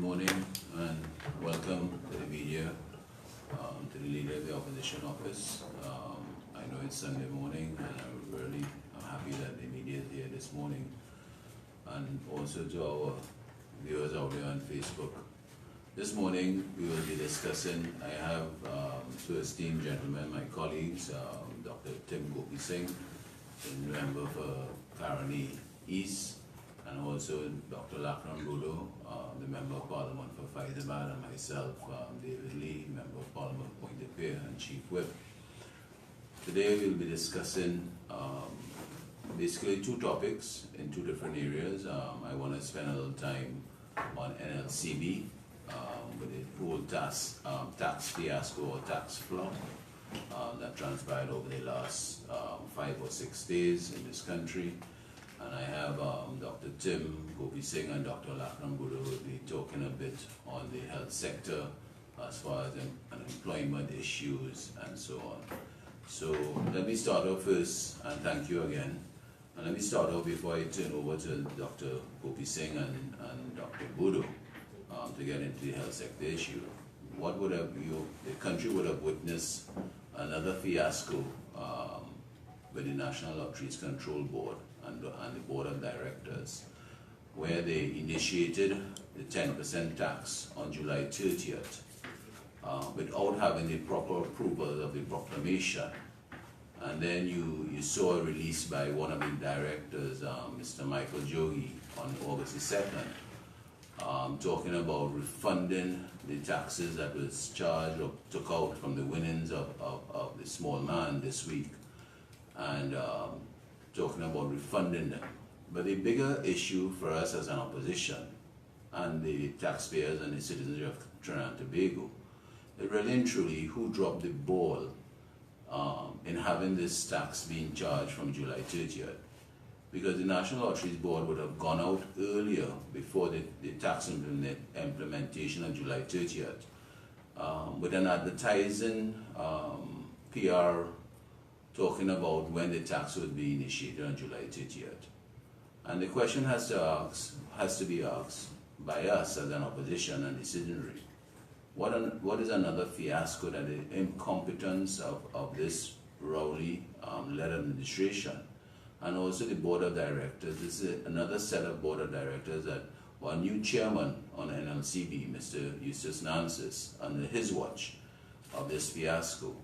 morning and welcome to the media, to the leader of the opposition office. I know it's Sunday morning and I'm happy that the media is here this morning. And also to our viewers out there on Facebook. This morning we will be discussing, I have two esteemed gentlemen, my colleagues, Dr. Tim Gopi Singh, the member for Karani East, and also Dr. Lakram Budo, the Member of Parliament for Faizabad, and myself, David Lee, Member of Parliament for Pointe Pierre and Chief Whip. Today we'll be discussing basically two topics in two different areas. I want to spend a little time on NLCB, with the whole tax fiasco or tax flop that transpired over the last 5 or 6 days in this country. And I have Dr. Tim Gopi Singh and Dr. Lakram Budo will be talking a bit on the health sector as far as unemployment issues and so on. So let me start off first, and thank you again. And let me start off before I turn over to Dr. Gopi Singh and Dr. Budo to get into the health sector issue. What would have the country would have witnessed another fiasco with the National Lotteries Control Board and the Board of Directors, where they initiated the 10% tax on July 30th without having the proper approval of the proclamation. And then you saw a release by one of the directors, Mr. Michael Jogi, on August the 2nd, talking about refunding the taxes that was charged or took out from the winnings of the small man this week, and talking about refunding them. But the bigger issue for us as an opposition and the taxpayers and the citizens of Trinidad and Tobago is really and truly who dropped the ball in having this tax being charged from July 30th. Because the National Lotteries Board would have gone out earlier before the tax implementation on July 30th with an advertising PR talking about when the tax would be initiated on July 30th. And the question has to be asked by us as an opposition and the citizenry. What is another fiasco that the incompetence of this Rowley-led administration and also the Board of Directors? This is another set of Board of Directors that one new chairman on NLCB, Mr. Eustace Nancis, under his watch of this fiasco.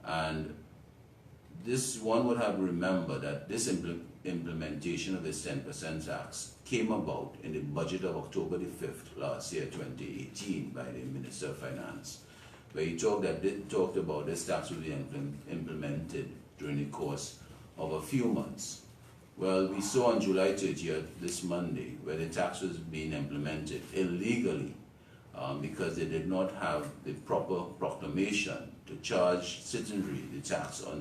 And this one would have remembered that this implementation of this 10% tax came about in the budget of October the 5th last year, 2018, by the Minister of Finance, where he talked about this tax will be implemented during the course of a few months. Well, we saw on July 30th, this Monday, where the tax was being implemented illegally because they did not have the proper proclamation to charge citizenry the tax on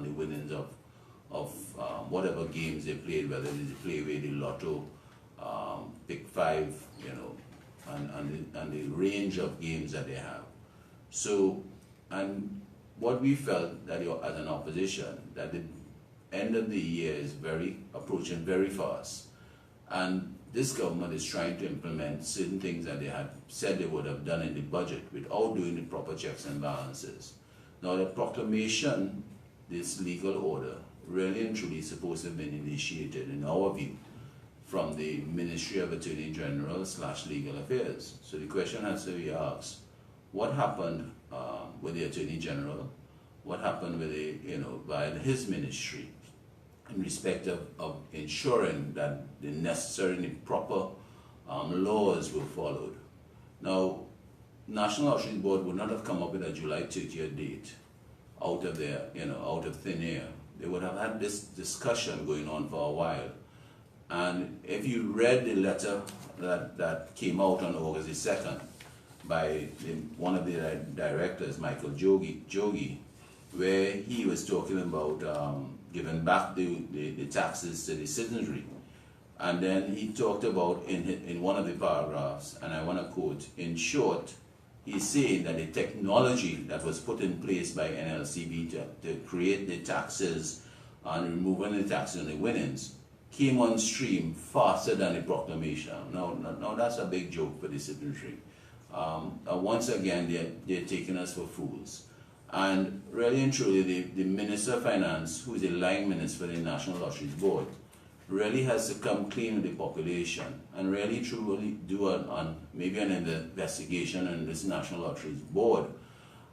the winnings of whatever games they played, whether they play with the lotto, pick 5, and the range of games that they have. So, and what we felt that as an opposition, that the end of the year is approaching very fast, and this government is trying to implement certain things that they had said they would have done in the budget without doing the proper checks and balances. Now the proclamation, this legal order, really and truly is supposed to have been initiated, in our view, from the Ministry of Attorney General / Legal Affairs. So the question has to be asked, what happened with the Attorney General? What happened with by his ministry in respect of ensuring that the necessary and proper laws were followed? Now, National Lotteries Board would not have come up with a July 30th date out of thin air. They would have had this discussion going on for a while. And if you read the letter that came out on August the 2nd by one of the directors, Michael Jogi, where he was talking about giving back the taxes to the citizenry. And then he talked about in one of the paragraphs, and I want to quote, in short, he's saying that the technology that was put in place by NLCB to create the taxes and removing the taxes on the winnings came on stream faster than the proclamation. Now that's a big joke for the signatory. Once again, they're taking us for fools. And really and truly, the Minister of Finance, who is the line minister for the National Lotteries Board, really has to come clean with the population and really truly do maybe an investigation on this National Lotteries Board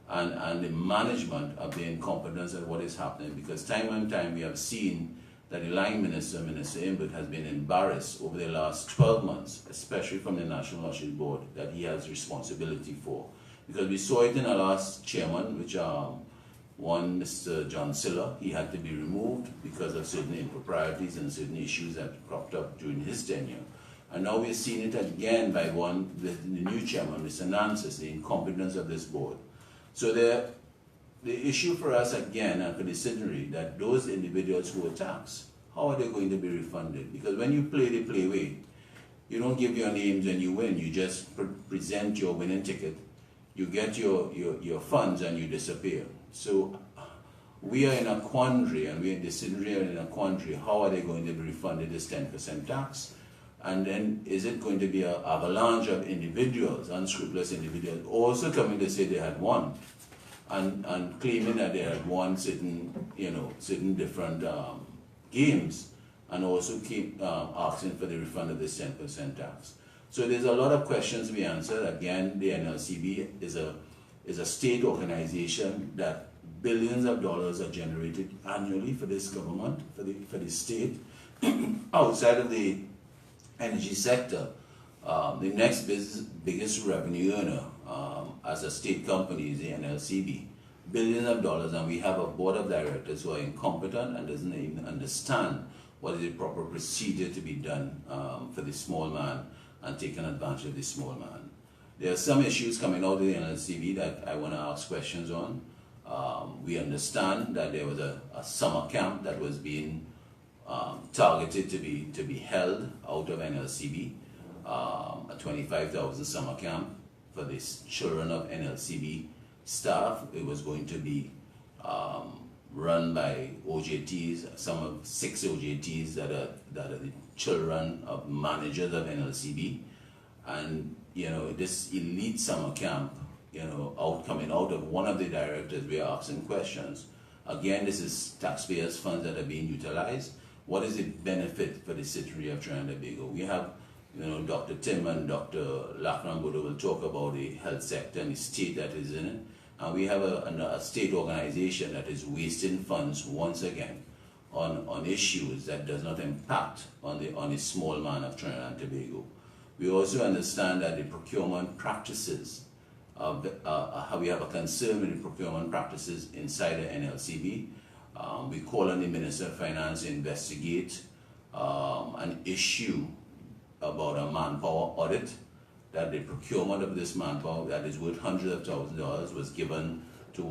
and the management of the incompetence of what is happening, because time and time we have seen that the line minister, Minister Imbert, has been embarrassed over the last 12 months, especially from the National Lotteries Board, that he has responsibility for. Because we saw it in our last chairman, which one Mr. John Siller, he had to be removed because of certain improprieties and certain issues that cropped up during his tenure. And now we're seeing it again by the new chairman, Mr. Nancis, the incompetence of this board. So the issue for us again, and for the signatory, that those individuals who were taxed, how are they going to be refunded? Because when you play the playway, you don't give your names when you win, you just present your winning ticket, you get your funds and you disappear. So we are in a quandary, and we in the signatory are in a quandary. How are they going to be refunded this 10% tax? And then is it going to be an avalanche of individuals, unscrupulous individuals, also coming to say they had won and claiming that they had won certain different games, and also keep asking for the refund of this 10% tax. So there's a lot of questions to be answered. Again, the NLCB is a state organization that billions of dollars are generated annually for this government, for the state. Outside of the energy sector, the next biggest revenue earner as a state company is the NLCB. Billions of dollars, and we have a board of directors who are incompetent and doesn't even understand what is the proper procedure to be done for the small man and taking advantage of the small man. There are some issues coming out of the NLCB that I want to ask questions on. We understand that there was a summer camp that was being targeted to be held out of NLCB, a 25,000 summer camp for the children of NLCB staff. It was going to be run by OJTs, some of 6 OJTs that are the children of managers of NLCB. And this elite summer camp, coming out of one of the directors, we are asking questions. Again, this is taxpayers' funds that are being utilized. What is the benefit for the city of Trinidad and Tobago? We have, Dr. Tim and Dr. Lakrambudo will talk about the health sector and the state that is in it. And we have a state organization that is wasting funds once again on issues that does not impact on the small man of Trinidad and Tobago. We also understand that the procurement practices, we have a concern with the procurement practices inside the NLCB. We call on the Minister of Finance to investigate an issue about a manpower audit, that the procurement of this manpower that is worth hundreds of thousands of dollars was given to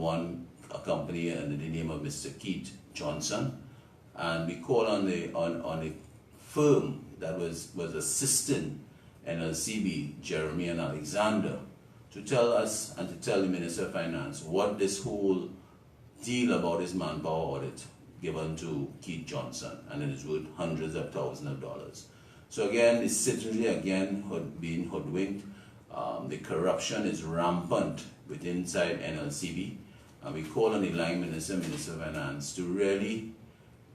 a company under the name of Mr. Keith Johnson. And we call on the firm that was assisting NLCB, Jeremy and Alexander, to tell us and to tell the Minister of Finance what this whole deal about his manpower audit given to Keith Johnson, and it is worth hundreds of thousands of dollars. So again, the citizenry again being hoodwinked. The corruption is rampant inside NLCB, and we call on the line minister, Minister of Finance, to really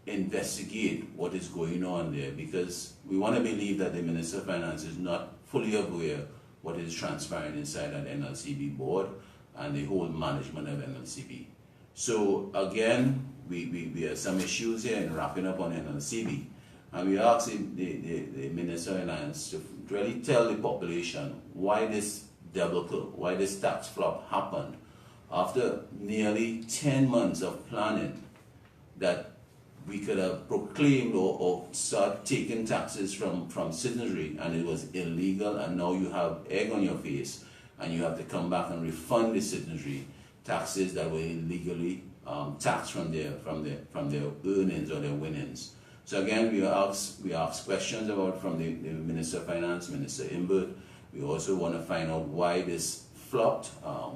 investigate what is going on there, because we want to believe that the Minister of Finance is not fully aware what is transpiring inside that NLCB board and the whole management of NLCB. So again, we have some issues here in wrapping up on NLCB, and we ask the Minister of Finance to really tell the population why this debacle, why this tax flop happened after nearly 10 months of planning, that we could have proclaimed or start taking taxes from citizenry, and it was illegal, and now you have egg on your face and you have to come back and refund the citizenry taxes that were illegally taxed from their earnings or their winnings. So again, we ask questions about from the Minister of Finance, Minister Imbert. We also want to find out why this flopped,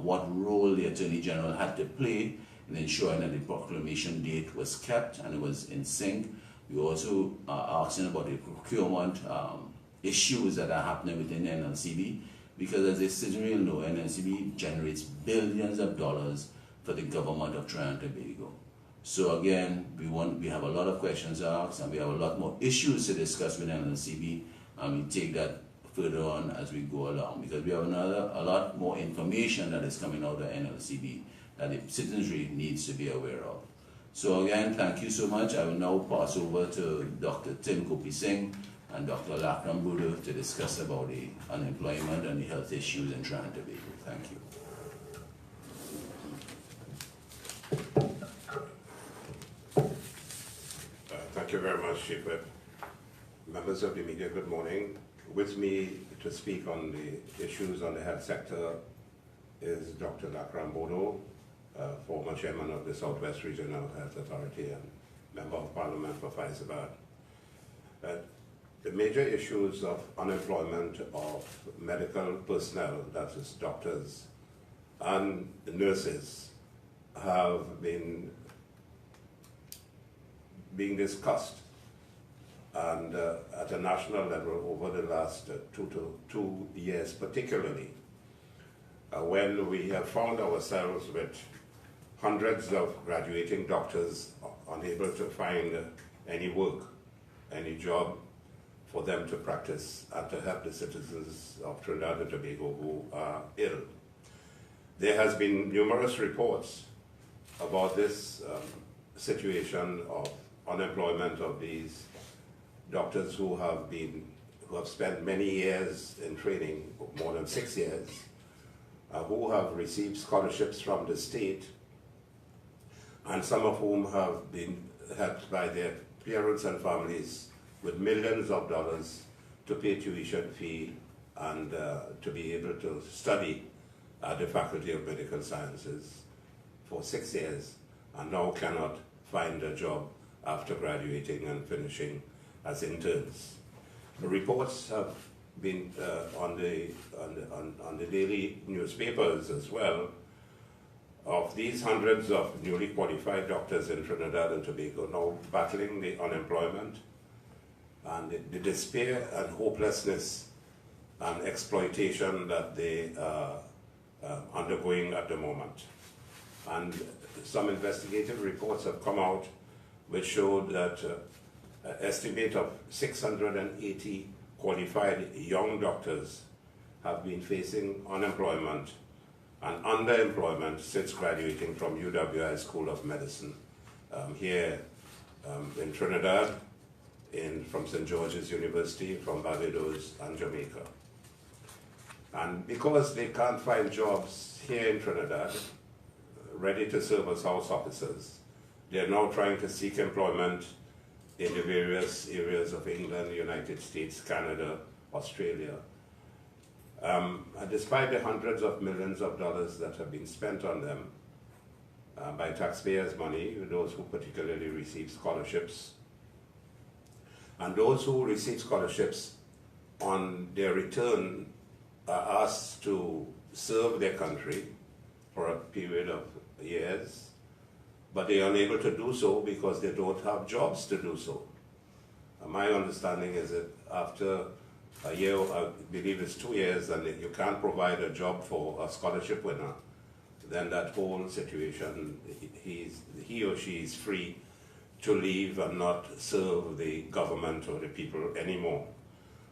what role the Attorney General had to play in ensuring that the proclamation date was kept and it was in sync We also are asking about the procurement issues that are happening within NLCB, because as the citizen will know, NLCB generates billions of dollars for the government of Trinidad and Tobago. So again, we have a lot of questions to ask, and we have a lot more issues to discuss with NLCB, and we take that further on as we go along, because we have a lot more information that is coming out of NLCB that the citizenry needs to be aware of. So again, thank you so much. I will now pass over to Dr. Tim Gopi Singh and Dr. Lakram Buddha to discuss about the unemployment and the health issues in Trinidad and Tobago. Thank you. Thank you very much, Chief Whip. Members of the media, good morning. With me to speak on the issues on the health sector is Dr. Lakram Buddha, former chairman of the Southwest Regional Health Authority and member of Parliament for Faizabad. The major issues of unemployment of medical personnel, that is doctors and nurses, have been being discussed and at a national level over the last 2 years, particularly when we have found ourselves with hundreds of graduating doctors unable to find any work, any job for them to practice and to help the citizens of Trinidad and Tobago who are ill. There has been numerous reports about this situation of unemployment of these doctors who have spent many years in training, more than 6 years, who have received scholarships from the state, and some of whom have been helped by their parents and families with millions of dollars to pay tuition fee and to be able to study at the Faculty of Medical Sciences for 6 years, and now cannot find a job after graduating and finishing as interns. The reports have been on the daily newspapers as well of these hundreds of newly qualified doctors in Trinidad and Tobago now battling the unemployment and the despair and hopelessness and exploitation that they are undergoing at the moment. And some investigative reports have come out which showed that an estimate of 680 qualified young doctors have been facing unemployment and underemployment since graduating from UWI School of Medicine here in Trinidad, from St. George's University, from Barbados and Jamaica. And because they can't find jobs here in Trinidad ready to serve as house officers, they're now trying to seek employment in the various areas of England, the United States, Canada, Australia. And despite the hundreds of millions of dollars that have been spent on them by taxpayers' money, those who particularly receive scholarships, and those who receive scholarships on their return are asked to serve their country for a period of years, but they are unable to do so because they don't have jobs to do so. My understanding is that after a year, I believe it's 2 years, and if you can't provide a job for a scholarship winner, then that whole situation, he or she is free to leave and not serve the government or the people anymore.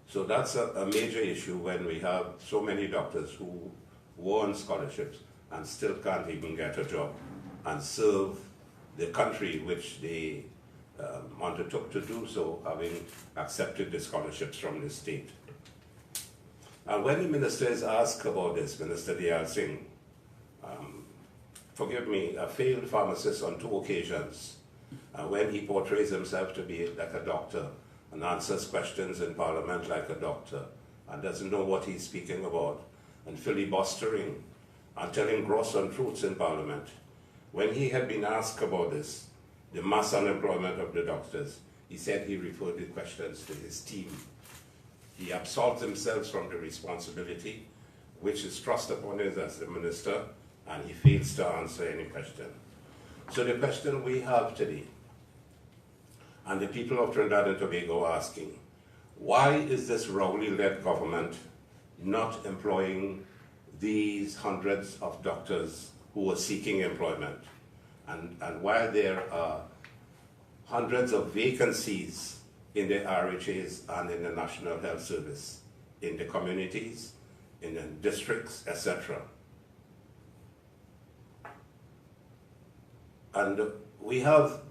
So that's a major issue when we have so many doctors who were on scholarships and still can't even get a job and serve the country which they undertook to do so, having accepted the scholarships from the state. And when the minister is asked about this, Minister Dayal Singh, forgive me, a failed pharmacist on 2 occasions, when he portrays himself to be like a doctor and answers questions in Parliament like a doctor and doesn't know what he's speaking about, and filibustering and telling gross untruths in Parliament. When he had been asked about this, the mass unemployment of the doctors, he said he referred the questions to his team. He absolved himself from the responsibility which is thrust upon him as the minister, and he fails to answer any question. So the question we have today, And the people of Trinidad and Tobago are asking, why is this Rowley-led government not employing these hundreds of doctors who are seeking employment? And while there are hundreds of vacancies in the RHAs and in the National Health Service, in the communities, in the districts, etc. And we have,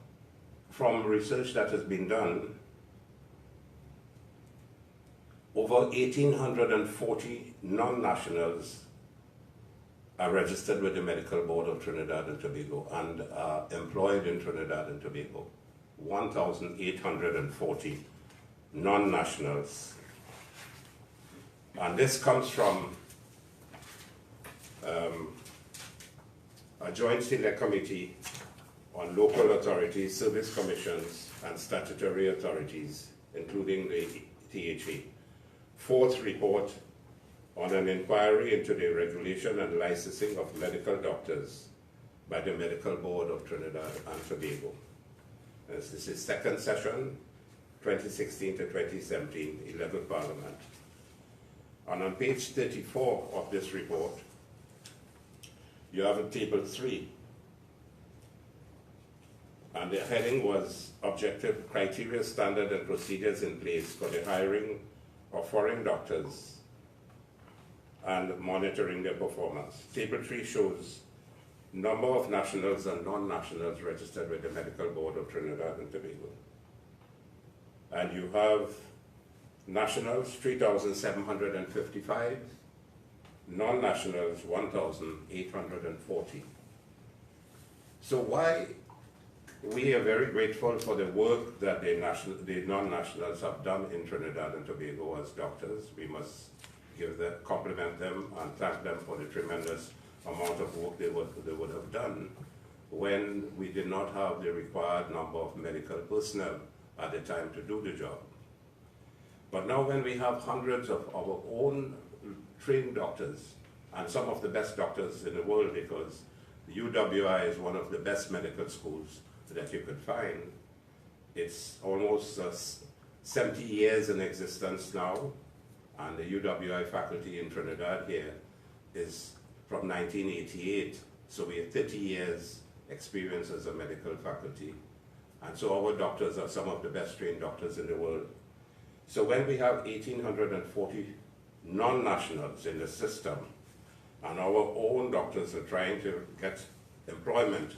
from research that has been done, over 1,840 non-nationals are registered with the Medical Board of Trinidad and Tobago and are employed in Trinidad and Tobago. 1,840 non-nationals. And this comes from a joint select committee on local authorities, service commissions, and statutory authorities, including the THA. Fourth report on an inquiry into the regulation and licensing of medical doctors by the Medical Board of Trinidad and Tobago. This is second session, 2016 to 2017, 11th Parliament. And on page 34 of this report, you have a table 3. And the heading was Objective Criteria, Standard and Procedures in Place for the Hiring of Foreign Doctors and Monitoring their Performance. Table 3 shows number of nationals and non-nationals registered with the Medical Board of Trinidad and Tobago. And you have nationals 3,755, non-nationals 1,840. So why we are very grateful for the work that the non-nationals have done in Trinidad and Tobago as doctors. We must compliment them and thank them for the tremendous amount of work they would have done when we did not have the required number of medical personnel at the time to do the job. But now when we have hundreds of our own trained doctors, and some of the best doctors in the world, because the UWI is one of the best medical schools that you could find. It's almost 70 years in existence now, and the UWI faculty in Trinidad here is from 1988, so we have 30 years experience as a medical faculty. And so our doctors are some of the best trained doctors in the world. So when we have 1,840 non-nationals in the system, and our own doctors are trying to get employment,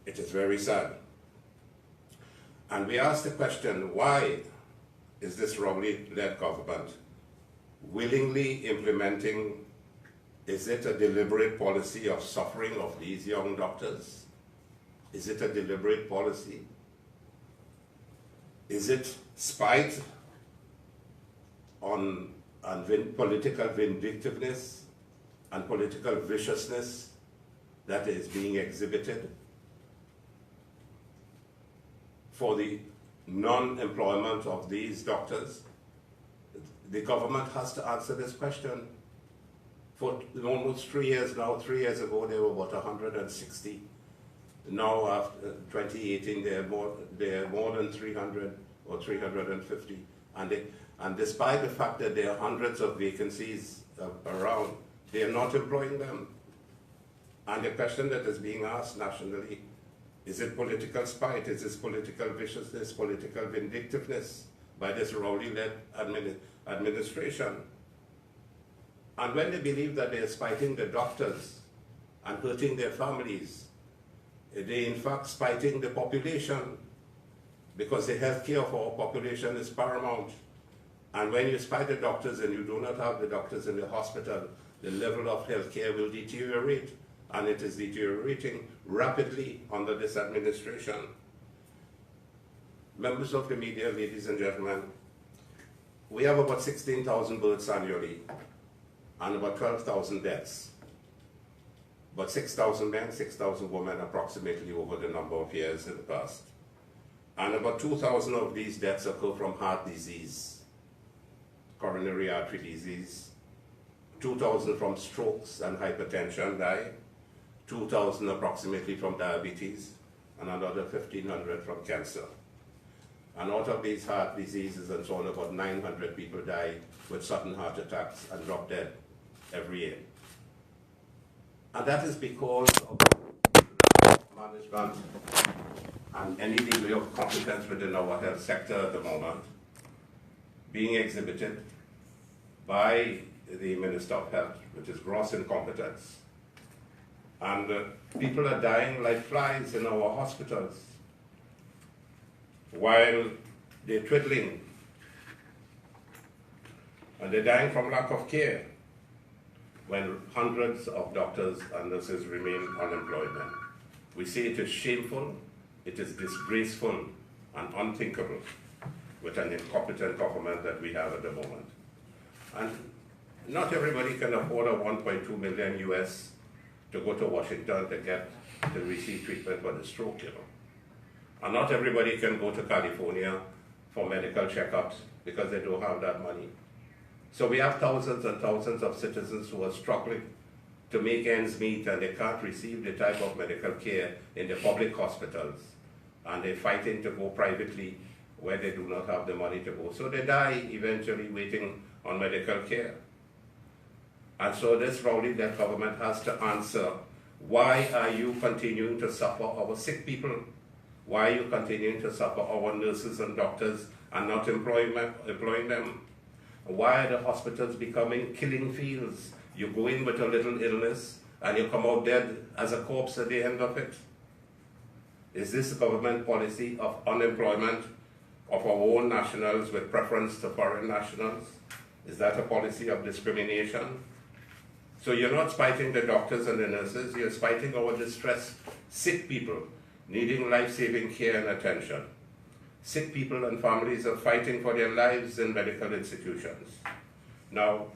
it is very sad. And we ask the question, why is this Rowley-led government willingly implementing, is it a deliberate policy of suffering of these young doctors? Is it a deliberate policy? Is it spite on political vindictiveness and political viciousness that is being exhibited for the non-employment of these doctors? The government has to answer this question. For almost 3 years now, 3 years ago there were about 160. Now after 2018 there are more than 300 or 350. And despite the fact that there are hundreds of vacancies around, they are not employing them. And the question that is being asked nationally, is it political spite? Is this political viciousness, political vindictiveness by this Rowley-led administration? And when they believe that they are spiting the doctors and hurting their families, they in fact spiting the population, because the health care of our population is paramount. And when you spite the doctors and you do not have the doctors in the hospital, the level of health care will deteriorate, and it is deteriorating rapidly under this administration. Members of the media, ladies and gentlemen, we have about 16,000 births annually and about 12,000 deaths. But 6,000 men, 6,000 women approximately over the number of years in the past. And about 2,000 of these deaths occur from heart disease, coronary artery disease, 2,000 from strokes and hypertension die, 2,000 approximately from diabetes, and another 1,500 from cancer. And out of these heart diseases and so on, about 900 people die with sudden heart attacks and drop dead every year. And that is because of management and any degree of competence within our health sector at the moment being exhibited by the Minister of Health, which is gross incompetence. And people are dying like flies in our hospitals while they're twiddling, and they're dying from lack of care when hundreds of doctors and nurses remain unemployed. We say it is shameful, it is disgraceful and unthinkable with an incompetent government that we have at the moment. And not everybody can afford a 1.2 million US to go to Washington to receive treatment for the stroke, you know. And not everybody can go to California for medical checkups because they don't have that money. So we have thousands and thousands of citizens who are struggling to make ends meet, and they can't receive the type of medical care in the public hospitals. And they're fighting to go privately where they do not have the money to go. So they die eventually waiting on medical care. And so this rowdy-led government has to answer, why are you continuing to suffer our sick people? Why are you continuing to suffer our nurses and doctors and not employing them? Why are the hospitals becoming killing fields? You go in with a little illness and you come out dead as a corpse at the end of it. Is this government policy of unemployment of our own nationals with preference to foreign nationals? Is that a policy of discrimination? So you're not spiting the doctors and the nurses, you're spiting our distressed, sick people needing life-saving care and attention. Sick people and families are fighting for their lives in medical institutions. Now,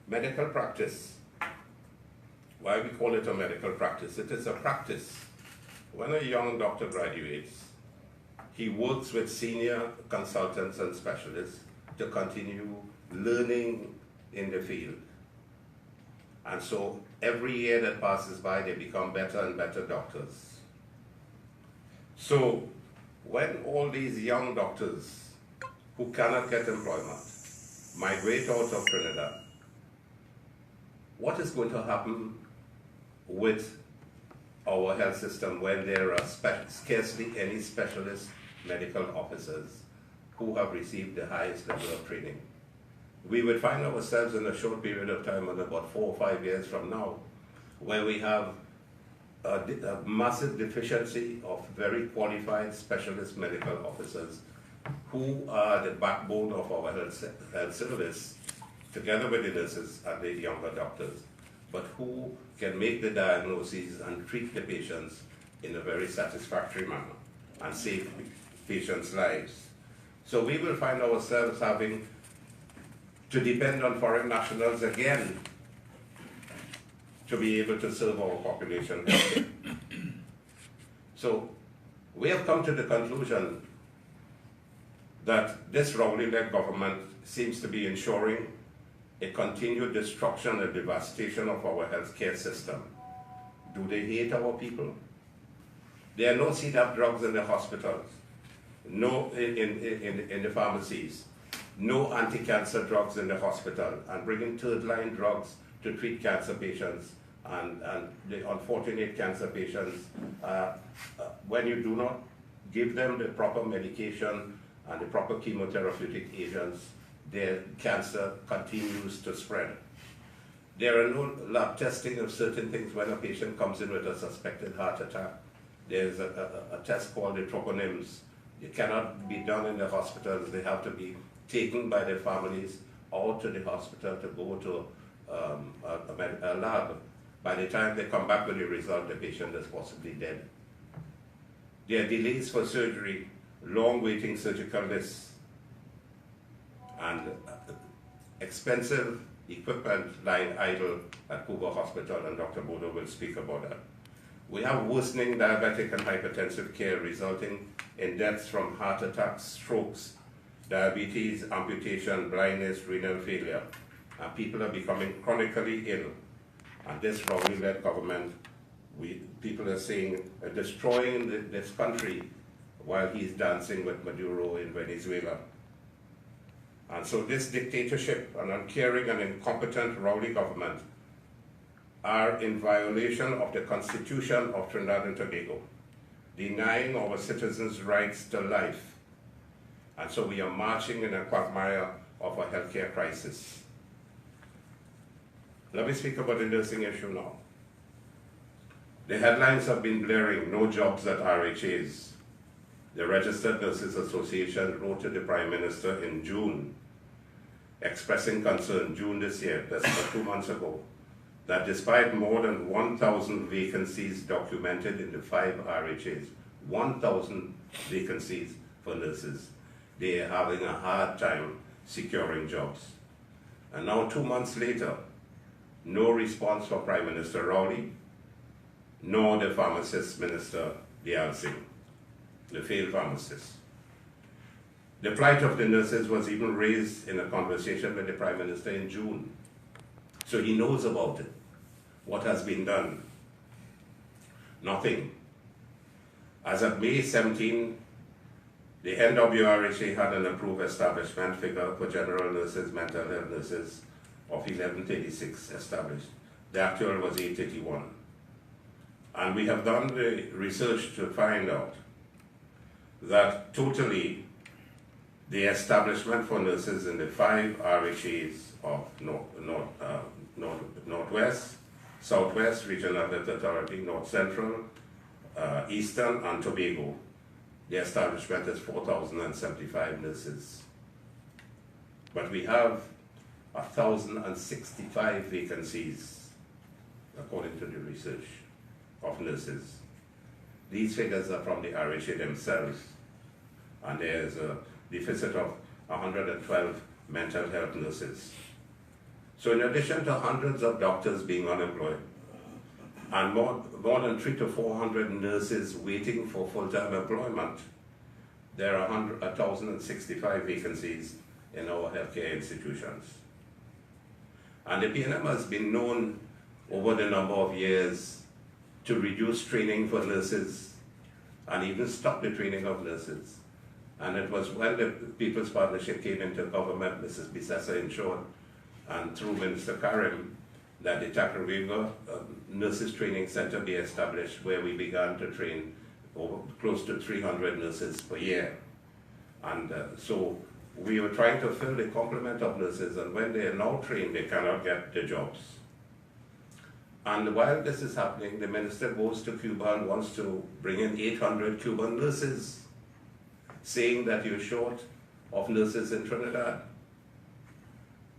medical practice, why we call it a medical practice? It is a practice. When a young doctor graduates, he works with senior consultants and specialists to continue learning in the field. And so every year that passes by, they become better and better doctors. So when all these young doctors who cannot get employment migrate out of Trinidad, what is going to happen with our health system when there are scarcely any specialist medical officers who have received the highest level of training? We would find ourselves in a short period of time, in about 4 or 5 years from now, where we have a massive deficiency of very qualified specialist medical officers who are the backbone of our health service, together with the nurses and the younger doctors, but who can make the diagnoses and treat the patients in a very satisfactory manner and save patients' lives. So we will find ourselves having to depend on foreign nationals again to be able to serve our population. So we have come to the conclusion that this rowdy-led government seems to be ensuring a continued destruction and devastation of our healthcare system. Do they hate our people? There are no CDAP drugs in the hospitals, no in the pharmacies, no anti-cancer drugs in the hospital, and bringing third-line drugs to treat cancer patients and the unfortunate cancer patients. When you do not give them the proper medication and the proper chemotherapeutic agents, their cancer continues to spread. There are no lab testing of certain things when a patient comes in with a suspected heart attack. There's a test called the troponyms. It cannot be done in the hospitals. They have to be taken by their families out to the hospital to go to a lab. By the time they come back with the result, the patient is possibly dead. There are delays for surgery, long waiting surgical lists, and expensive equipment lying idle at Cougar Hospital, and Dr. Bodo will speak about that. We have worsening diabetic and hypertensive care resulting in deaths from heart attacks, strokes, diabetes, amputation, blindness, renal failure, and people are becoming chronically ill. And this rowdy-led government, people are saying, destroying this country while he's dancing with Maduro in Venezuela. And so this dictatorship, an uncaring and incompetent rowdy government, are in violation of the Constitution of Trinidad and Tobago, denying our citizens rights to life. And so we are marching in a quagmire of a healthcare crisis. Let me speak about the nursing issue now. The headlines have been blaring, no jobs at RHAs. The Registered Nurses Association wrote to the Prime Minister in June, expressing concern, June this year, that's about 2 months ago, that despite more than 1,000 vacancies documented in the 5 RHAs, 1,000 vacancies for nurses, they are having a hard time securing jobs. And now 2 months later, no response from Prime Minister Rowley, nor the Pharmacist Minister Dial Singh, the failed pharmacist. The plight of the nurses was even raised in a conversation with the Prime Minister in June. So he knows about it. What has been done? Nothing. As of May 17, the NWRHA had an approved establishment figure for general nurses, mental health nurses of 1136 established. The actual was 881. And we have done the research to find out that totally the establishment for nurses in the 5 RHAs of Northwest, Southwest Regional Health Authority, North Central, Eastern and Tobago, the establishment is 4,075 nurses. But we have 1,065 vacancies, according to the research, of nurses. These figures are from the RHA themselves, and there's a deficit of 112 mental health nurses. So in addition to hundreds of doctors being unemployed, and more than 300 to 400 nurses waiting for full-time employment, there are 1,065 vacancies in our healthcare institutions. And the PNM has been known over the number of years to reduce training for nurses and even stop the training of nurses. And it was when the People's Partnership came into government, Mrs. Bisessa ensured, and through Minister Karim, that the Takrariva Nurses Training Center be established, where we began to train over close to 300 nurses per year. And so we were trying to fill the complement of nurses, and when they are now trained, they cannot get the jobs. And while this is happening, the minister goes to Cuba and wants to bring in 800 Cuban nurses, saying that you're short of nurses in Trinidad.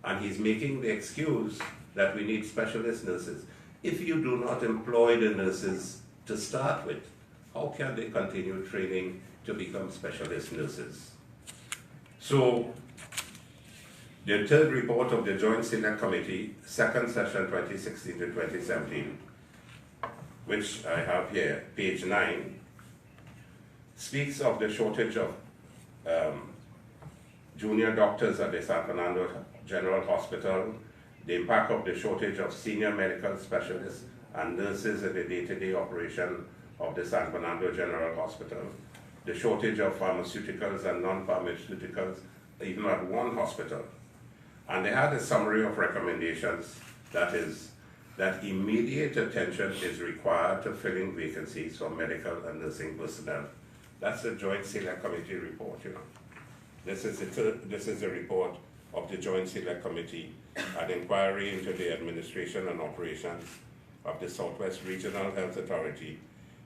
And he's making the excuse that we need specialist nurses. If you do not employ the nurses to start with, how can they continue training to become specialist nurses? So, the third report of the Joint Select Committee, second session 2016 to 2017, which I have here, page 9, speaks of the shortage of junior doctors at the San Fernando General Hospital, the impact of the shortage of senior medical specialists and nurses in the day-to-day operation of the San Fernando General Hospital, the shortage of pharmaceuticals and non-pharmaceuticals, even at one hospital. And they had a summary of recommendations, that is, that immediate attention is required to filling vacancies for medical and nursing personnel. That's the Joint Select Committee report, you know. This is the report of the Joint Select Committee, an inquiry into the administration and operations of the Southwest Regional Health Authority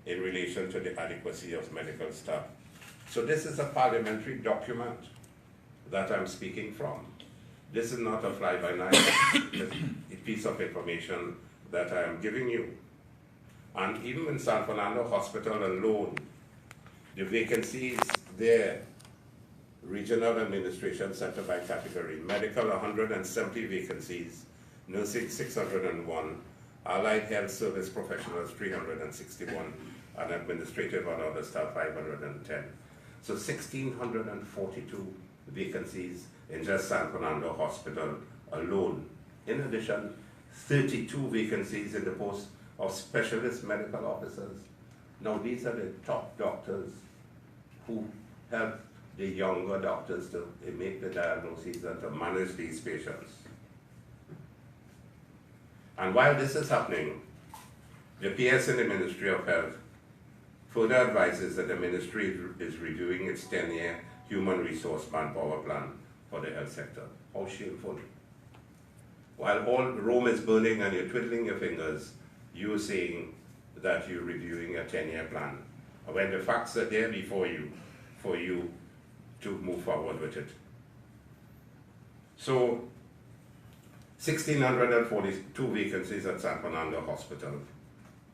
in relation to the adequacy of medical staff. So this is a parliamentary document that I'm speaking from. This is not a fly-by-night piece of information that I am giving you. And even in San Fernando Hospital alone, the vacancies there, regional administration center by category, medical 170 vacancies, nursing 601, allied health service professionals 361, and administrative and other staff 510. So 1,642 vacancies in just San Fernando Hospital alone. In addition, 32 vacancies in the post of specialist medical officers. Now these are the top doctors who help the younger doctors to make the diagnoses and to manage these patients. And while this is happening, the PS in the Ministry of Health further advises that the ministry is reviewing its 10-year human resource manpower plan for the health sector. How shameful. While all Rome is burning and you're twiddling your fingers, you're saying that you're reviewing a 10-year plan, when the facts are there before you, for you to move forward with it. So, 1,642 vacancies at San Fernando Hospital,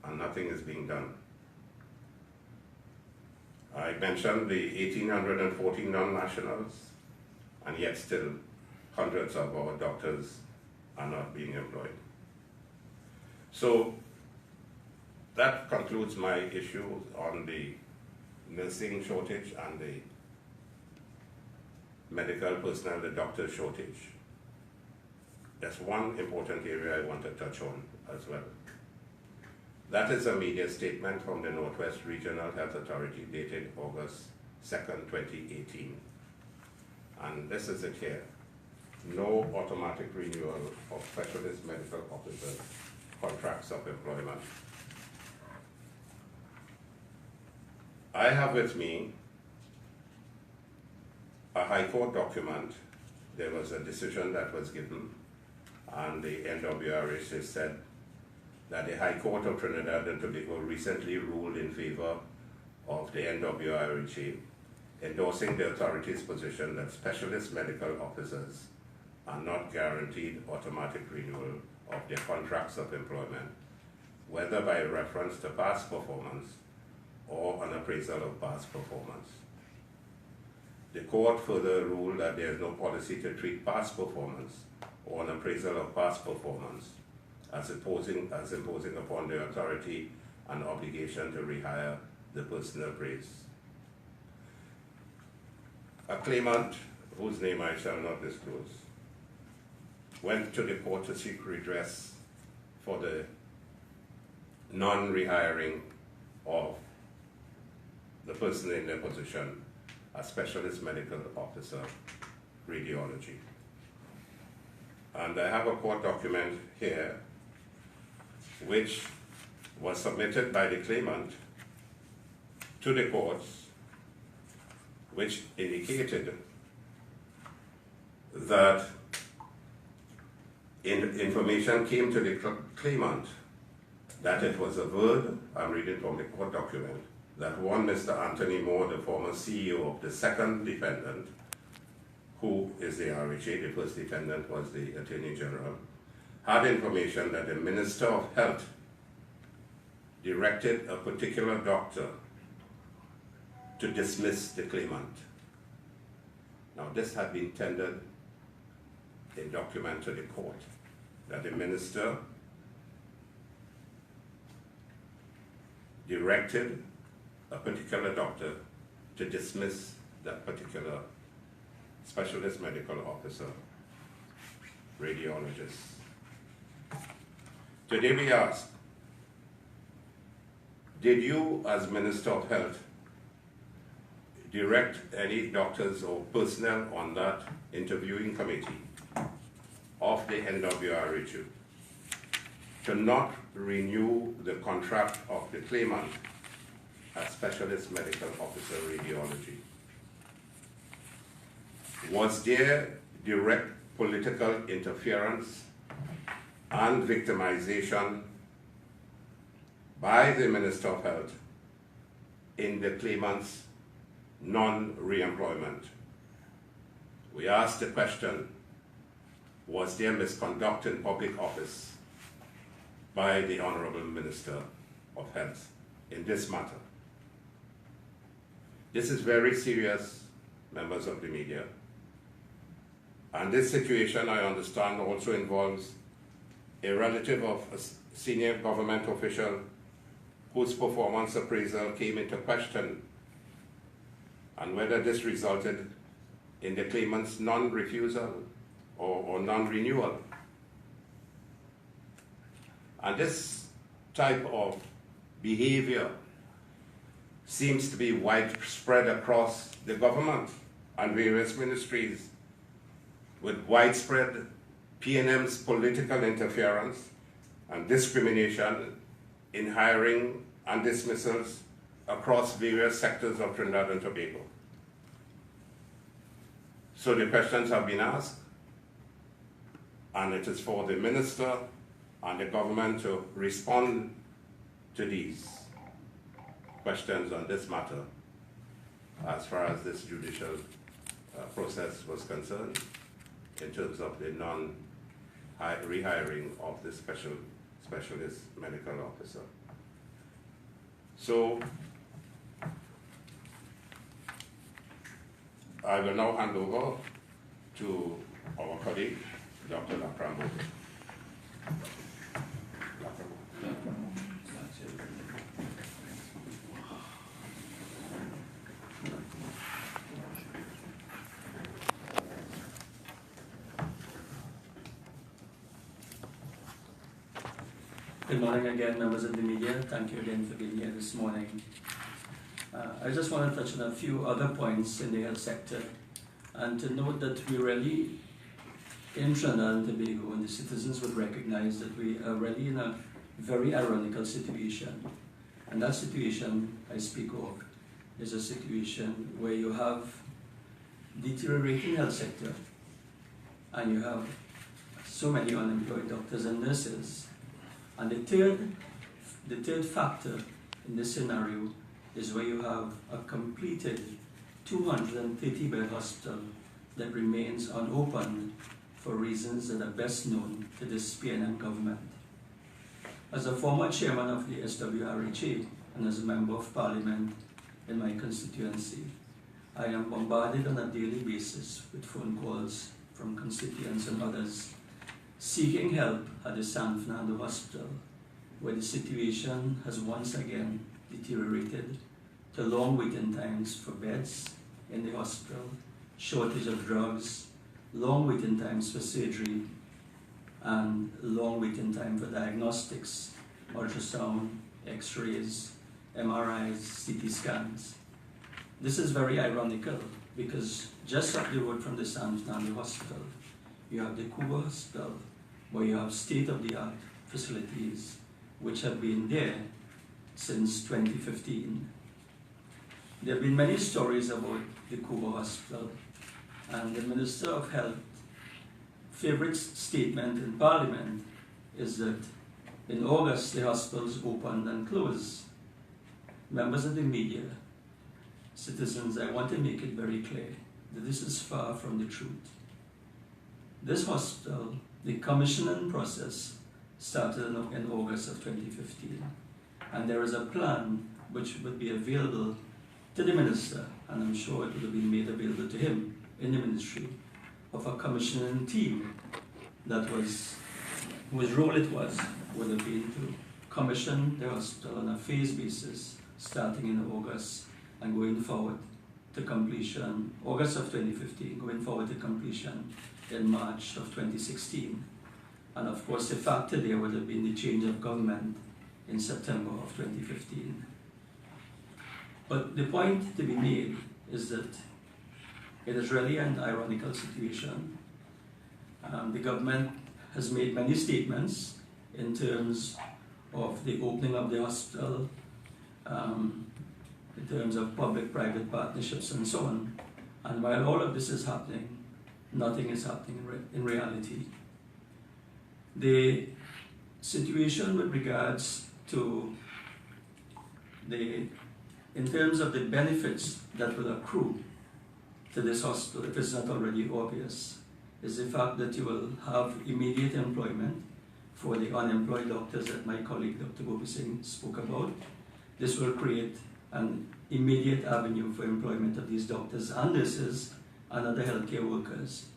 and nothing is being done. I mentioned the 1,814 non-nationals, and yet still hundreds of our doctors are not being employed. So that concludes my issue on the nursing shortage and the medical personnel, the doctor shortage. There's one important area I want to touch on as well. That is a media statement from the Northwest Regional Health Authority dated August 2nd, 2018. And this is it here. No automatic renewal of specialist medical officer contracts of employment. I have with me a High Court document. There was a decision that was given, and the NWRH has said that the High Court of Trinidad and Tobago recently ruled in favor of the NWRHA, endorsing the authority's position that specialist medical officers are not guaranteed automatic renewal of their contracts of employment, whether by reference to past performance or an appraisal of past performance. The court further ruled that there is no policy to treat past performance or an appraisal of past performance as imposing upon the authority an obligation to rehire the person appraised. A claimant, whose name I shall not disclose, went to the court to seek redress for the non-rehiring of the person in their position as specialist medical officer, radiology. And I have a court document here which was submitted by the claimant to the courts, which indicated that information came to the claimant that it was averred, I'm reading from the court document, that one Mr. Anthony Moore, the former CEO of the second defendant, who is the RHA, the first defendant was the Attorney General, had information that the Minister of Health directed a particular doctor to dismiss the claimant. Now this had been tendered in document to the court, that the minister directed a particular doctor to dismiss that particular specialist medical officer, radiologist. Today we ask, did you as Minister of Health direct any doctors or personnel on that interviewing committee of the NWRHU to not renew the contract of the claimant as specialist medical officer radiology? Was there direct political interference and victimization by the Minister of Health in the claimant's non-reemployment? We asked the question, was there misconduct in public office by the Honorable Minister of Health in this matter? This is very serious, members of the media. And this situation, I understand, also involves a relative of a senior government official whose performance appraisal came into question, and whether this resulted in the claimant's non-refusal or non-renewal. And this type of behavior seems to be widespread across the government and various ministries, with widespread PNM's political interference and discrimination in hiring and dismissals across various sectors of Trinidad and Tobago. So the questions have been asked, and it is for the minister and the government to respond to these questions on this matter as far as this judicial process was concerned, in terms of the non-rehiring of the specialist medical officer. So I will now hand over to our colleague, Dr. Laprambo. Good morning again, members of the media. Thank you again for being here this morning. I just want to touch on a few other points in the health sector, and to note that we really, in Trinidad and Tobago, and the citizens would recognize that we are really in a very ironical situation. And that situation I speak of is a situation where you have deteriorating health sector, and you have so many unemployed doctors and nurses. And the third factor in this scenario is where you have a completed 230-bed hospital that remains unopened for reasons that are best known to this PNM government. As a former chairman of the SWRHA and as a member of parliament in my constituency, I am bombarded on a daily basis with phone calls from constituents and others seeking help at the San Fernando Hospital, where the situation has once again deteriorated to long waiting times for beds in the hospital, shortage of drugs, long waiting times for surgery, and long waiting time for diagnostics, ultrasound, x-rays, MRIs, CT scans. This is very ironical because just up the road from the San Fernando Hospital, you have the Cuba Hospital, where you have state-of-the-art facilities which have been there since 2015. There have been many stories about the Cuba Hospital, and the Minister of Health favorite statement in Parliament is that in August the hospitals opened and closed. Members of the media, citizens, I want to make it very clear that this is far from the truth. This hospital, the commissioning process started in August of 2015, and there is a plan which would be available to the minister, and I'm sure it would have been made available to him in the ministry, of a commissioning team that was, whose role it was, would have been to commission the hospital on a phase basis starting in August and going forward to completion, August of 2015, going forward to completion in March of 2016. And of course, the factor there would have been the change of government in September of 2015. But the point to be made is that it is really an ironical situation. The government has made many statements in terms of the opening of the hospital, in terms of public-private partnerships and so on. And while all of this is happening, nothing is happening in reality. The situation with regards to in terms of the benefits that will accrue to this hospital, if it's not already obvious, is the fact that you will have immediate employment for the unemployed doctors that my colleague Dr. Gopi Singh spoke about. This will create an immediate avenue for employment of these doctors and nurses and other healthcare workers.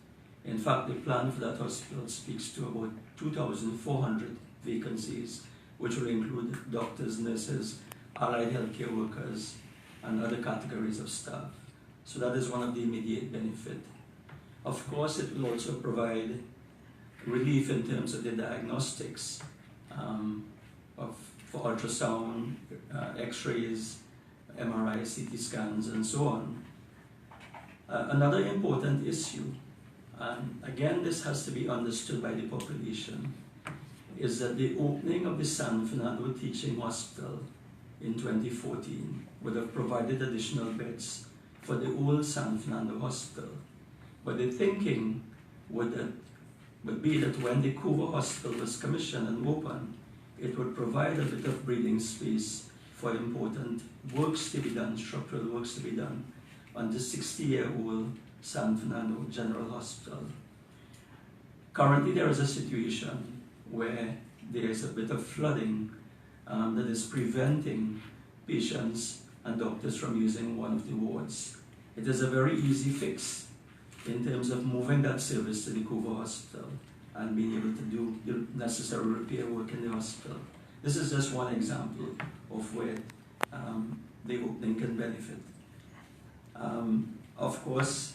In fact, the plan for that hospital speaks to about 2,400 vacancies, which will include doctors, nurses, allied healthcare workers, and other categories of staff. So that is one of the immediate benefits. Of course, it will also provide relief in terms of the diagnostics for ultrasound, x-rays, MRI, CT scans, and so on. Another important issue, and again this has to be understood by the population, is that the opening of the San Fernando Teaching Hospital in 2014 would have provided additional beds for the old San Fernando Hospital. But the thinking would be that when the Couva Hospital was commissioned and opened, it would provide a bit of breathing space for important works to be done, structural works to be done, on the 60-year-old San Fernando General Hospital. Currently there is a situation where there is a bit of flooding that is preventing patients and doctors from using one of the wards. It is a very easy fix in terms of moving that service to the Couva Hospital and being able to do the necessary repair work in the hospital. This is just one example of where the opening can benefit. Of course,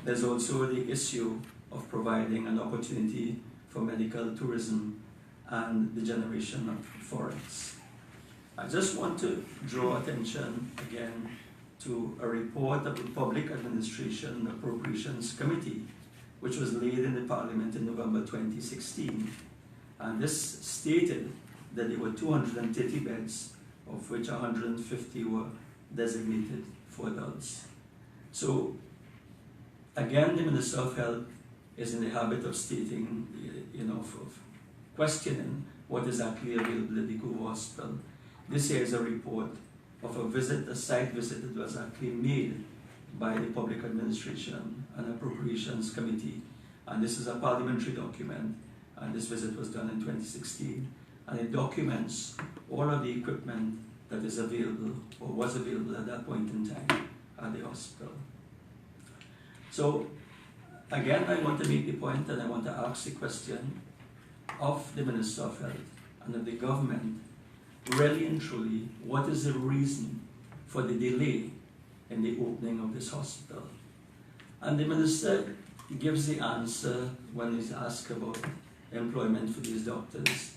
there's also the issue of providing an opportunity for medical tourism and the generation of forex. I just want to draw attention again to a report of the Public Administration Appropriations Committee, which was laid in the Parliament in November 2016. And this stated that there were 230 beds, of which 150 were designated for adults. So, again, the Minister of Health is in the habit of stating, of questioning what is actually available at the Couva Hospital. This here is a report of a site visit that was actually made by the Public Administration and Appropriations Committee. And this is a parliamentary document, and this visit was done in 2016. And it documents all of the equipment that is available or was available at that point in time at the hospital. So again, I want to make the point and I want to ask the question of the Minister of Health and of the government, really and truly, what is the reason for the delay in the opening of this hospital? And the Minister gives the answer when he's asked about employment for these doctors,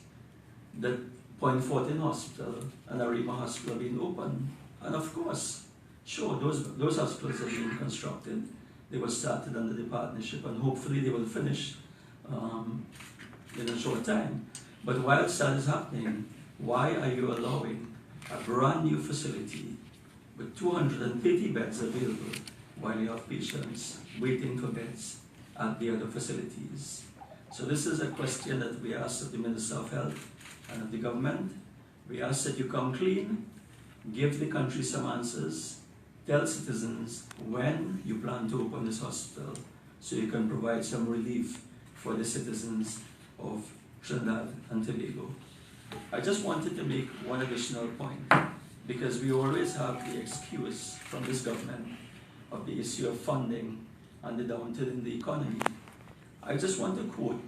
that Point Fortin Hospital and Arima Hospital being open. And of course, sure, those hospitals are being constructed. They were started under the partnership and hopefully they will finish in a short time. But whilst that is happening, why are you allowing a brand new facility with 230 beds available while you have patients waiting for beds at the other facilities? So this is a question that we ask of the Minister of Health and of the government. We ask that you come clean, give the country some answers, tell citizens when you plan to open this hospital so you can provide some relief for the citizens of Trinidad and Tobago. I just wanted to make one additional point, because we always have the excuse from this government of the issue of funding and the downturn in the economy. I just want to quote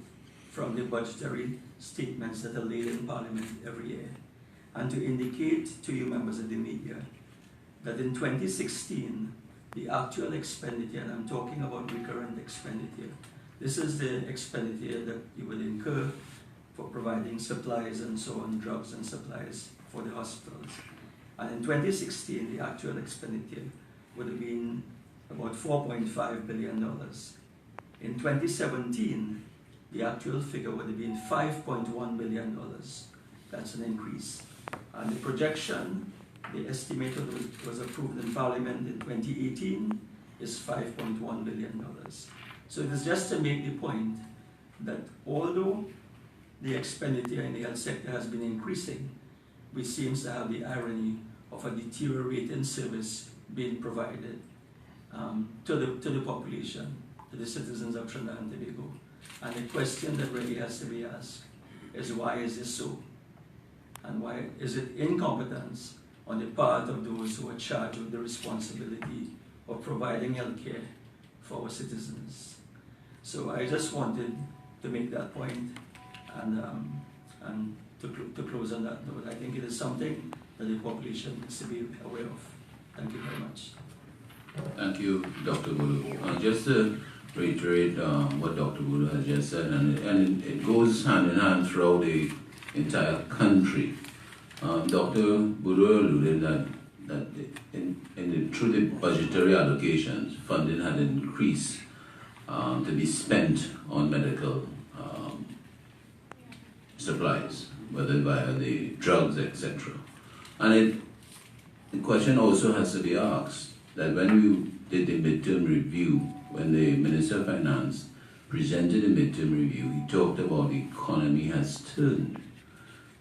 from the budgetary statements that are laid in Parliament every year, and to indicate to you members of the media that in 2016, the actual expenditure, and I'm talking about recurrent expenditure, this is the expenditure that you would incur for providing supplies and so on, drugs and supplies for the hospitals. And in 2016, the actual expenditure would have been about $4.5 billion. In 2017, the actual figure would have been $5.1 billion. That's an increase. And the projection, the estimate that was approved in Parliament in 2018 is $5.1 billion. So it is just to make the point that although the expenditure in the health sector has been increasing, which seems to have the irony of a deteriorating service being provided to the population, to the citizens of Trinidad and Tobago. And the question that really has to be asked is, why is this so? And why is it incompetence on the part of those who are charged with the responsibility of providing health care for our citizens? So I just wanted to make that point and to close on that note. I think it is something that the population needs to be aware of. Thank you very much. Thank you, Dr. Bulu. Just to reiterate what Dr. Bulu has just said, and it goes hand in hand throughout the entire country. Dr. Bulu alluded that that through the budgetary allocations, funding had increased to be spent on medical supplies, whether via the drugs, etc. And the question also has to be asked that when you did the midterm review, when the Minister of Finance presented the midterm review, he talked about the economy has turned.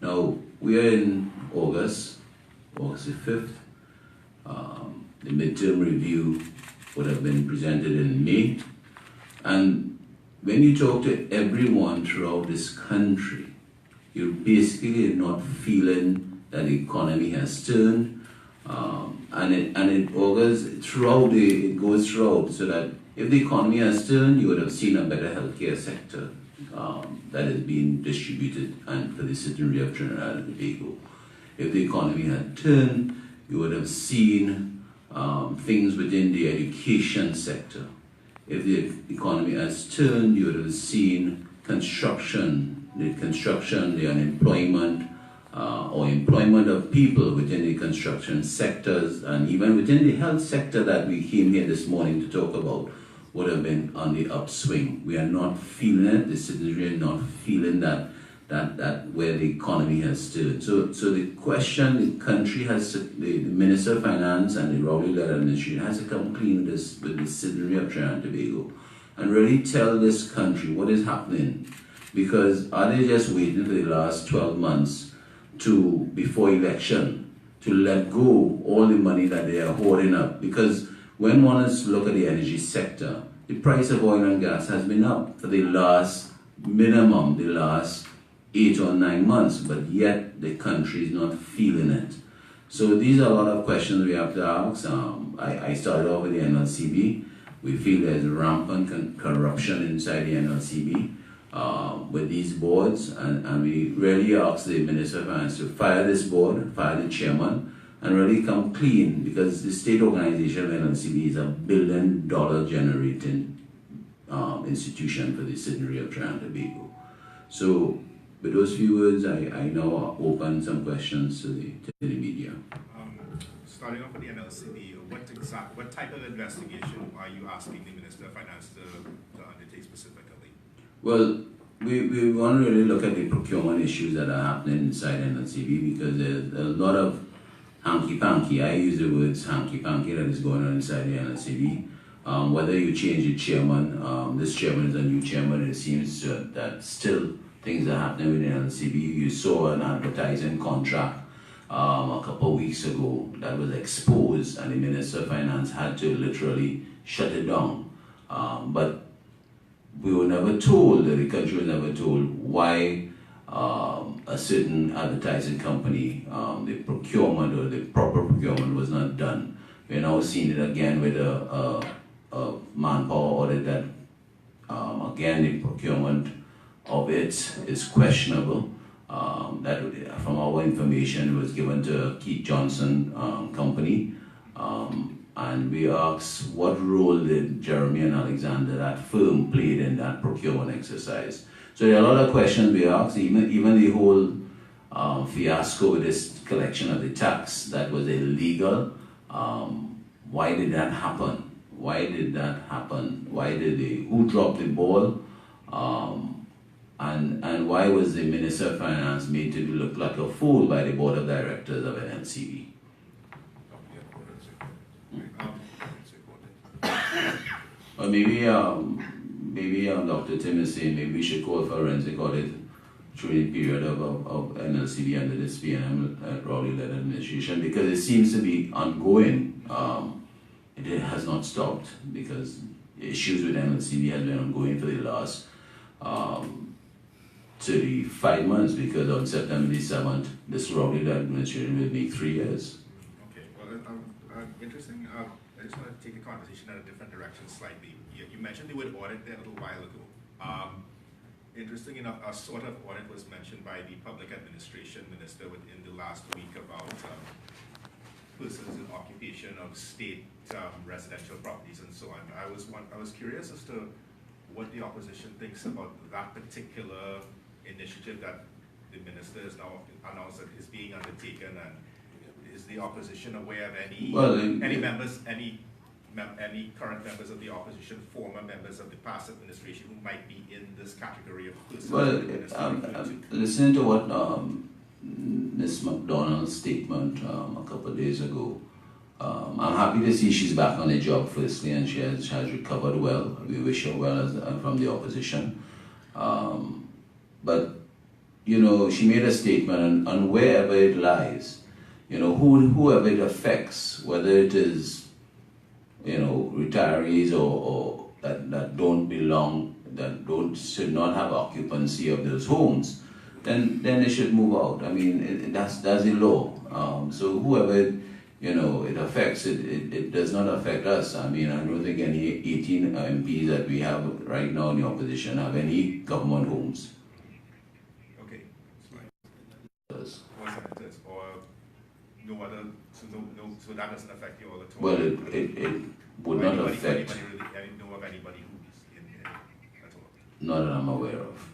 Now, we are in August the 5th. The midterm review would have been presented in May. And when you talk to everyone throughout this country, you're basically not feeling that the economy has turned. And it August, it goes throughout, so that if the economy has turned, you would have seen a better healthcare sector that is being distributed and for the citizenry of Trinidad and Tobago. If the economy had turned, you would have seen things within the education sector. If the economy has turned, you would have seen construction, the unemployment, or employment of people within the construction sectors, and even within the health sector that we came here this morning to talk about, would have been on the upswing. We are not feeling it, the citizenry are not feeling that where the economy has turned. So the question, the country has to, the Minister of Finance and the Rowley-led administration has to come clean with the citizenry of Trinidad and Tobago and really tell this country what is happening. Because are they just waiting for the last 12 months before election to let go all the money that they are hoarding up? Because when one is to look at the energy sector, the price of oil and gas has been up for the last 8 or 9 months, but yet the country is not feeling it. So these are a lot of questions we have to ask. I started off with the NLCB. We feel there's rampant corruption inside the NLCB with these boards, and we really ask the Minister of Finance to fire this board, fire the chairman, and really come clean, because the state organization of NLCB is $1 billion generating institution for the citizenry of Trinidad and Tobago. So with those few words, I now open some questions to the media. Starting off with the NLCB, what type of investigation are you asking the Minister of Finance to undertake specifically? Well, we want to really look at the procurement issues that are happening inside NLCB, because there's a lot of hanky-panky, I use the words hanky-panky, that is going on inside the NLCB. Whether you change the chairman, this chairman is a new chairman, it seems that still things are happening with the NLCB. You saw an advertising contract a couple of weeks ago that was exposed, and the Minister of Finance had to literally shut it down. But we were never told, the country was never told why a certain advertising company, the procurement or the proper procurement was not done. We're now seeing it again with a manpower audit that, again, the procurement of it is questionable. That from our information was given to Keith Johnson company. And we asked what role did Jeremy and Alexander, that firm, played in that procurement exercise. So there are a lot of questions we asked, even the whole fiasco with this collection of the tax that was illegal. Why did that happen? Why did that happen? Who dropped the ball? And why was the Minister of Finance made to look like a fool by the Board of Directors of NLCB? Or maybe Dr. Tim is saying maybe we should call for forensic audit through the period of NLCB under this PNM Rowley-led administration, because it seems to be ongoing. It has not stopped, because issues with NLCB has been ongoing for the last 35 months, because on September the 7th, this Rowley-led administration will make 3 years. Okay, well, interesting. I just want to take the conversation in a different direction slightly. You mentioned the word audit there a little while ago. Interesting enough, a sort of audit was mentioned by the Public Administration Minister within the last week about persons in occupation of state residential properties and so on. I was curious as to what the opposition thinks about that particular initiative that the minister has now announced that is being undertaken, and Is the opposition aware of any Well, any members, any current members of the opposition, former members of the past administration who might be in this category of persons? Well, listening to what Ms. McDonald's statement a couple of days ago, I'm happy to see she's back on the job firstly, and she has recovered well. We wish her well from the opposition. But, you know, she made a statement, and wherever it lies, you know, whoever it affects, whether it is, you know, retirees or that don't belong, should not have occupancy of those homes, then they should move out. I mean, that's the law. So whoever, you know, it affects, it does not affect us. I mean, I don't think any 18 MPs that we have right now in the opposition have any government homes. Okay, Does. or no other, so that doesn't affect you all at all? Well, it would not affect, Know of anybody who's in at all? not that I'm aware of.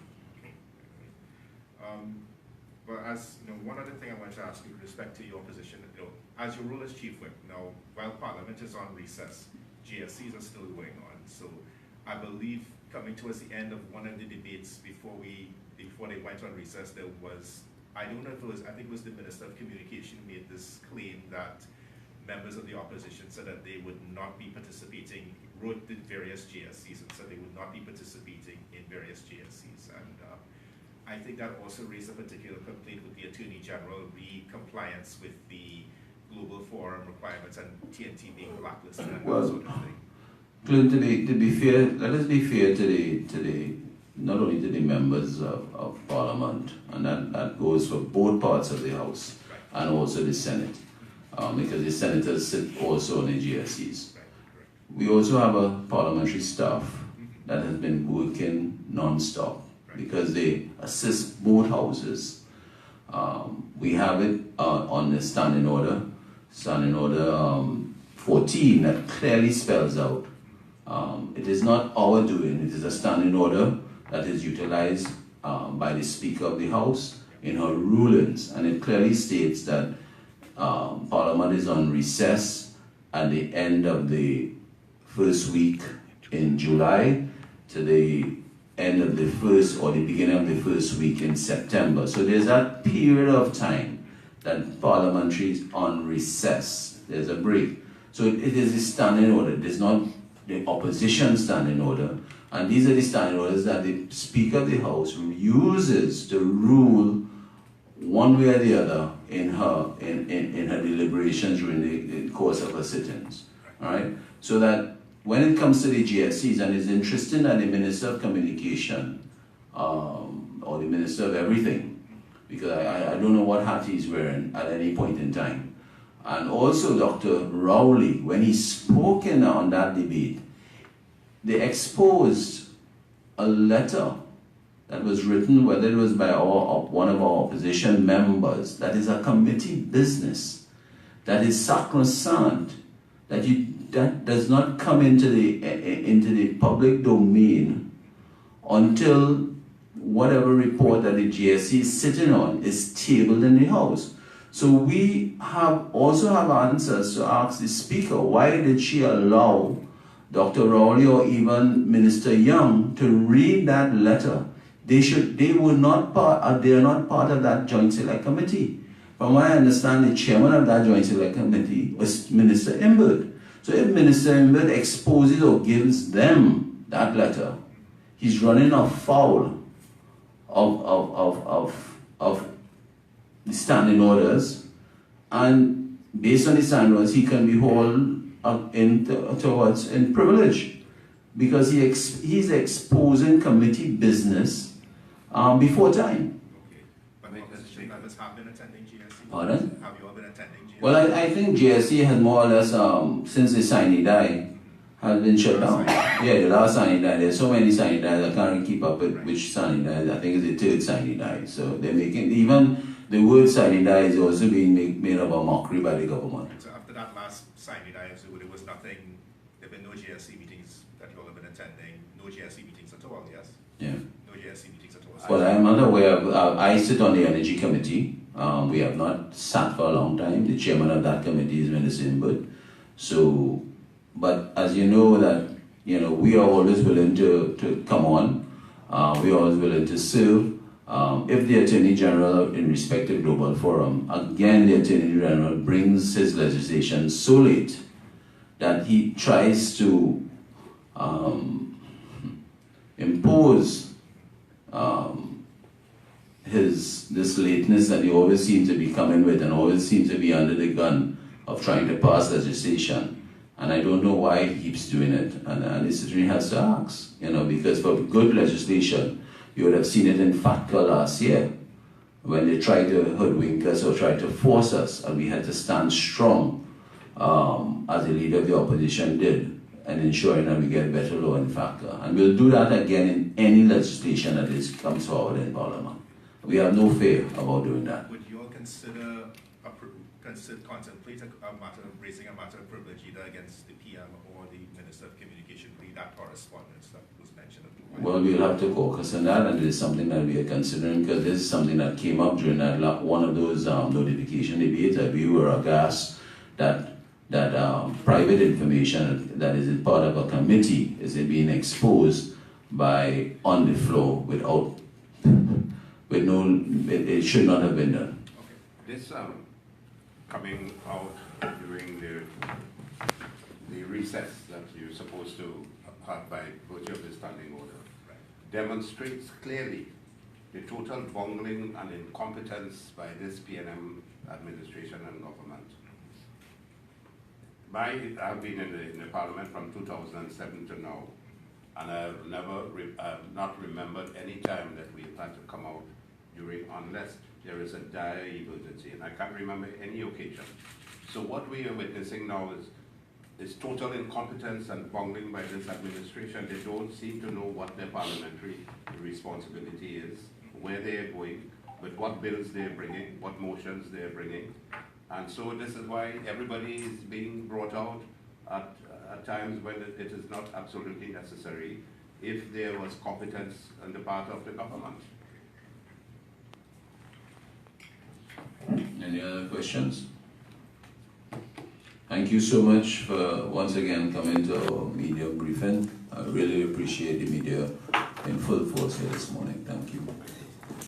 But as you know, one other thing I want to ask you with respect to your position, you know, as your role as chief whip, now while Parliament is on recess, GSCs are still going on. So I believe coming towards the end of one of the debates before they went on recess, there was, I don't know if it was, I think it was the Minister of Communication made this claim that members of the opposition said that they would not be participating, wrote the various GSCs and said they would not be participating in various GSCs. And I think that also raised a particular complaint with the Attorney General, re-compliance with the Global Forum requirements and TNT being blacklisted and that sort of thing. Clint, to be fair, let us be fair to the not only to the members of Parliament, and that goes for both parts of the House, right, and also the Senate, because the senators sit also on the GSCs. Right. We also have a parliamentary staff that has been working non-stop, because they assist both houses. We have it on the standing order 14 that clearly spells out. It is not our doing, it is a standing order that is utilized by the Speaker of the House in her rulings, and it clearly states that Parliament is on recess at the end of the first week in July to the end of the first or the beginning of the first week in September. So there's that period of time that Parliamentary is on recess. There's a break. So it is a standing order. It is not the opposition standing order. And these are the standing orders that the Speaker of the House uses to rule one way or the other in her deliberations during the course of her sittings. All right? So that when it comes to the GSCs, and it's interesting that the Minister of Communication, or the Minister of everything, because I don't know what hat he's wearing at any point in time, and also Dr. Rowley, when he spoke on that debate, they exposed a letter that was written, whether it was by one of our opposition members, that is a committee business, that is sacrosanct, that does not come into the public domain until whatever report that the GSC is sitting on is tabled in the House. So we also have answers to ask the Speaker, why did she allow Dr. Rowley or even Minister Young to read that letter? They are not part of that Joint Select Committee. From what I understand, the chairman of that Joint Select Committee was Minister Imbert. So if Minister Imbert exposes or gives them that letter, he's running afoul of the standing orders, and based on the standing orders, he can be hauled in privilege, because he's exposing committee business before time. Okay. But members have been attending GSC? Pardon? Have you all been attending GSC? Well, I think GSC has more or less, since the sine die, has been shut down. Yeah, the last sine die. There's so many sine dies, I can't really keep up with which sine die. I think it's the third sine die. So they're making, even the word sine die is also being made of a mockery by the government. So after that last sine die, so there was nothing, there have been no GSC meetings that you all have been attending, no GSC meetings at all, yes? Yeah. No GSC meetings at all. Well, I'm not aware of, I sit on the Energy Committee, We have not sat for a long time. The chairman of that committee is Minister Imbut. So, but as you know that, we are always willing to come on. We are always willing to serve. If the Attorney General in respective global forum, again the Attorney General brings his legislation so late that he tries to impose this lateness that he always seems to be coming with and always seems to be under the gun of trying to pass legislation. And I don't know why he keeps doing it. And the citizen has to ask, because for good legislation, you would have seen it in FATCA last year when they tried to hoodwink us or tried to force us, and we had to stand strong as the leader of the opposition did, and ensuring that we get better law in FATCA. And we'll do that again in any legislation that comes forward in Parliament. We have no fear about doing that. Would you all contemplate a matter of raising a matter of privilege either against the PM or the Minister of Communication, that correspondence that was mentioned? Well, we'll have to focus on that, and it is something that we are considering, because this is something that came up during that one of those notification debates that we were aghast that private information that is part of a committee is being exposed by on the floor without it should not have been done. Okay. This coming out during the recess that you're supposed to have by virtue of the standing order demonstrates clearly the total bungling and incompetence by this PNM administration and government. I've been in the parliament from 2007 to now, and I've not remembered any time that we've had to come out unless there is a dire emergency, and I can't remember any occasion. So what we are witnessing now is total incompetence and bungling by this administration. They don't seem to know what their parliamentary responsibility is, where they're going, with what bills they're bringing, what motions they're bringing. And so this is why everybody is being brought out at times when it is not absolutely necessary if there was competence on the part of the government. Any other questions? Thank you so much for once again coming to our media briefing. I really appreciate the media in full force here this morning. Thank you.